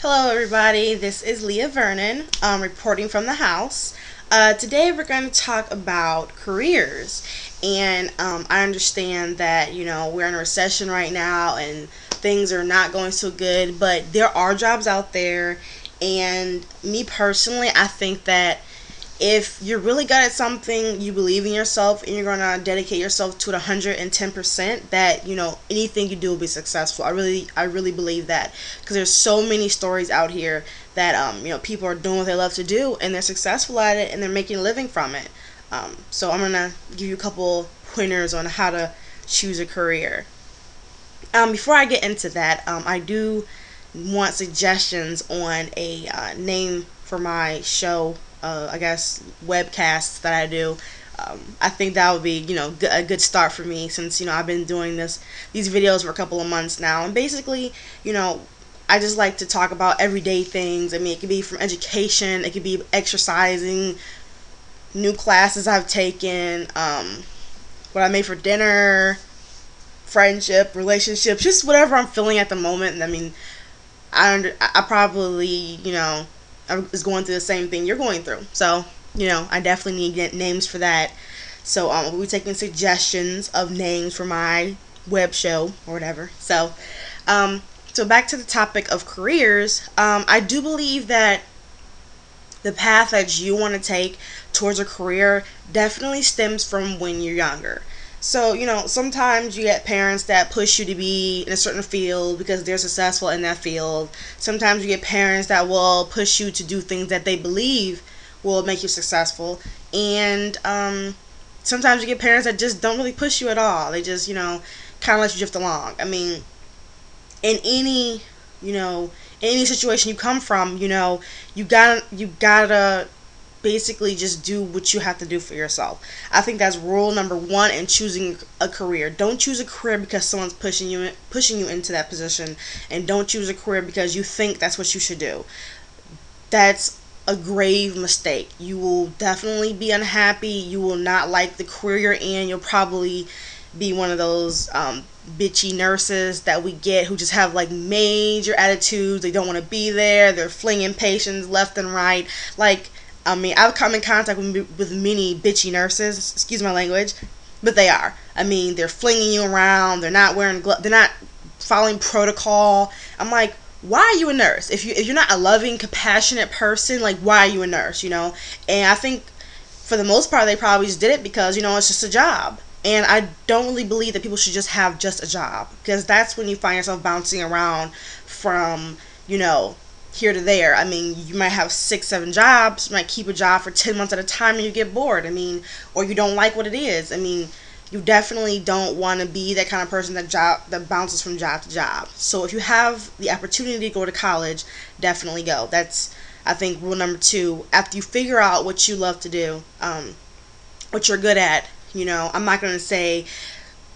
Hello, everybody. This is Leah Vernon, reporting from the house. Today, we're going to talk about careers, and I understand that we're in a recession right now, and things are not going so good. But there are jobs out there, and me personally, I think that if you're really good at something, you believe in yourself, and you're gonna dedicate yourself to it 110%, that anything you do will be successful. I really believe that, because there's so many stories out here that people are doing what they love to do, and they're successful at it, and they're making a living from it. So I'm gonna give you a couple pointers on how to choose a career. Before I get into that, I do want suggestions on a name for my show. I guess webcasts that I do. I think that would be a good start for me, since I've been doing these videos for a couple of months now, and basically I just like to talk about everyday things. I mean, it could be from education, it could be exercising, new classes I've taken, what I made for dinner, friendship, relationships, just whatever I'm feeling at the moment. I mean, I probably I was going through the same thing you're going through, so I definitely need to get names for that. So we'll be taking suggestions of names for my web show or whatever. So back to the topic of careers. I do believe that the path that you want to take towards a career definitely stems from when you're younger. So, sometimes you get parents that push you to be in a certain field because they're successful in that field. Sometimes you get parents that will push you to do things that they believe will make you successful. And sometimes you get parents that just don't really push you at all. They just, kind of let you drift along. I mean, in any situation you come from, you gotta basically just do what you have to do for yourself. I think that's rule number one in choosing a career. Don't choose a career because someone's pushing you into that position, and don't choose a career because you think that's what you should do. That's a grave mistake. You will definitely be unhappy. You will not like the career you're in. You'll probably be one of those bitchy nurses that we get, who just have like major attitudes. They don't want to be there. They're flinging patients left and right. Like, I mean, I've come in contact with many bitchy nurses, excuse my language, but they are. I mean, they're flinging you around. They're not wearing gloves. They're not following protocol. I'm like, why are you a nurse? If you're not a loving, compassionate person, like, why are you a nurse? And I think for the most part they probably just did it because it's just a job. And I don't really believe that people should just have just a job, because that's when you find yourself bouncing around from here to there. I mean, you might have 6, 7 jobs. You might keep a job for 10 months at a time and you get bored. I mean, or you don't like what it is. I mean, you definitely don't want to be that kind of person that bounces from job to job. So if you have the opportunity to go to college, definitely go. That's, I think, rule number two. After you figure out what you love to do, what you're good at, I'm not going to say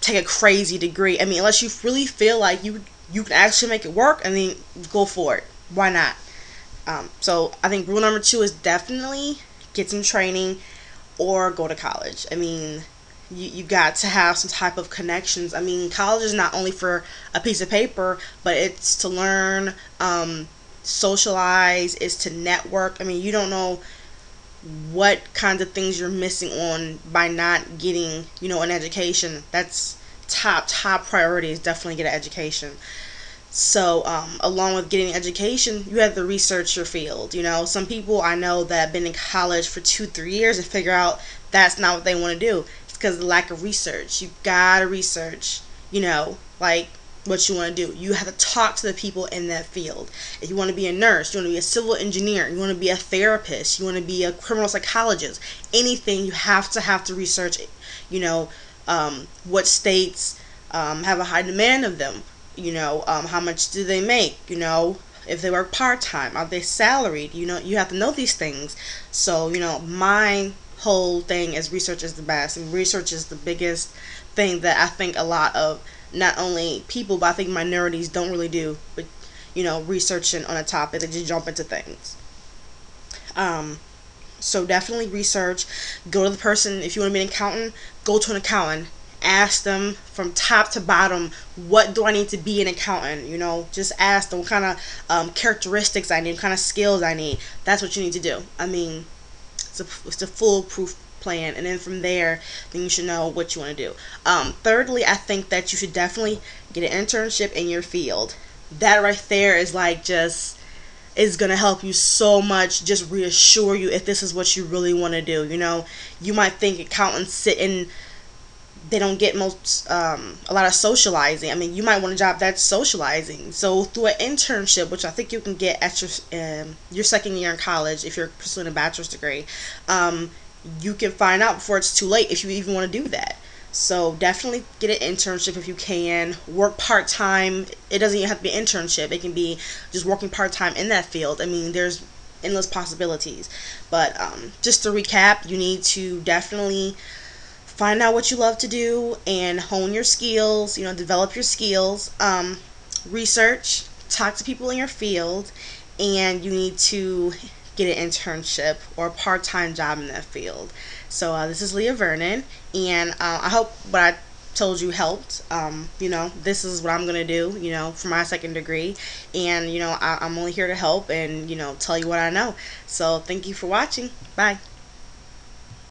take a crazy degree. I mean, unless you really feel like you can actually make it work, I mean, go for it. Why not? So I think rule number two is definitely get some training or go to college. I mean, you got to have some type of connections. I mean, college is not only for a piece of paper, but it's to learn, socialize, is to network. I mean, you don't know what kinds of things you're missing on by not getting, an education. That's top priority, is definitely get an education. So, along with getting education, you have to research your field. Some people I know that have been in college for 2, 3 years and figure out that's not what they want to do. It's because of the lack of research. You gotta research, like, what you want to do. You have to talk to the people in that field. If you want to be a nurse, you want to be a civil engineer, you want to be a therapist, you want to be a criminal psychologist, anything, you have to research it. What states have a high demand of them. How much do they make? If they work part-time, are they salaried? You have to know these things. So, my whole thing is research is the best, and research is the biggest thing that I think a lot of, not only people, but I think minorities don't really do, but researching on a topic, they just jump into things. So definitely research. Go to the person. If you want to be an accountant, go to an accountant. ask them from top to bottom, what do I need to be an accountant? Just ask them what kind of characteristics I need, what kind of skills I need. That's what you need to do. I mean, it's a foolproof plan, and then from there, then you should know what you want to do. Thirdly, I think that you should definitely get an internship in your field. That right there is like just is going to help you so much, just reassure you if this is what you really want to do. You might think accountants sit in, they don't get a lot of socializing. I mean, you might want a job that's socializing. So through an internship, which I think you can get at your second year in college if you're pursuing a bachelor's degree, you can find out before it's too late if you even want to do that. So definitely get an internship if you can. Work part-time. It doesn't even have to be an internship. It can be just working part-time in that field. I mean, there's endless possibilities. But just to recap, you need to definitely find out what you love to do and hone your skills, develop your skills. Research, talk to people in your field, and you need to get an internship or a part-time job in that field. So this is Leah Vernon, and I hope what I told you helped. This is what I'm going to do, for my second degree, and I'm only here to help and tell you what I know. So thank you for watching. Bye.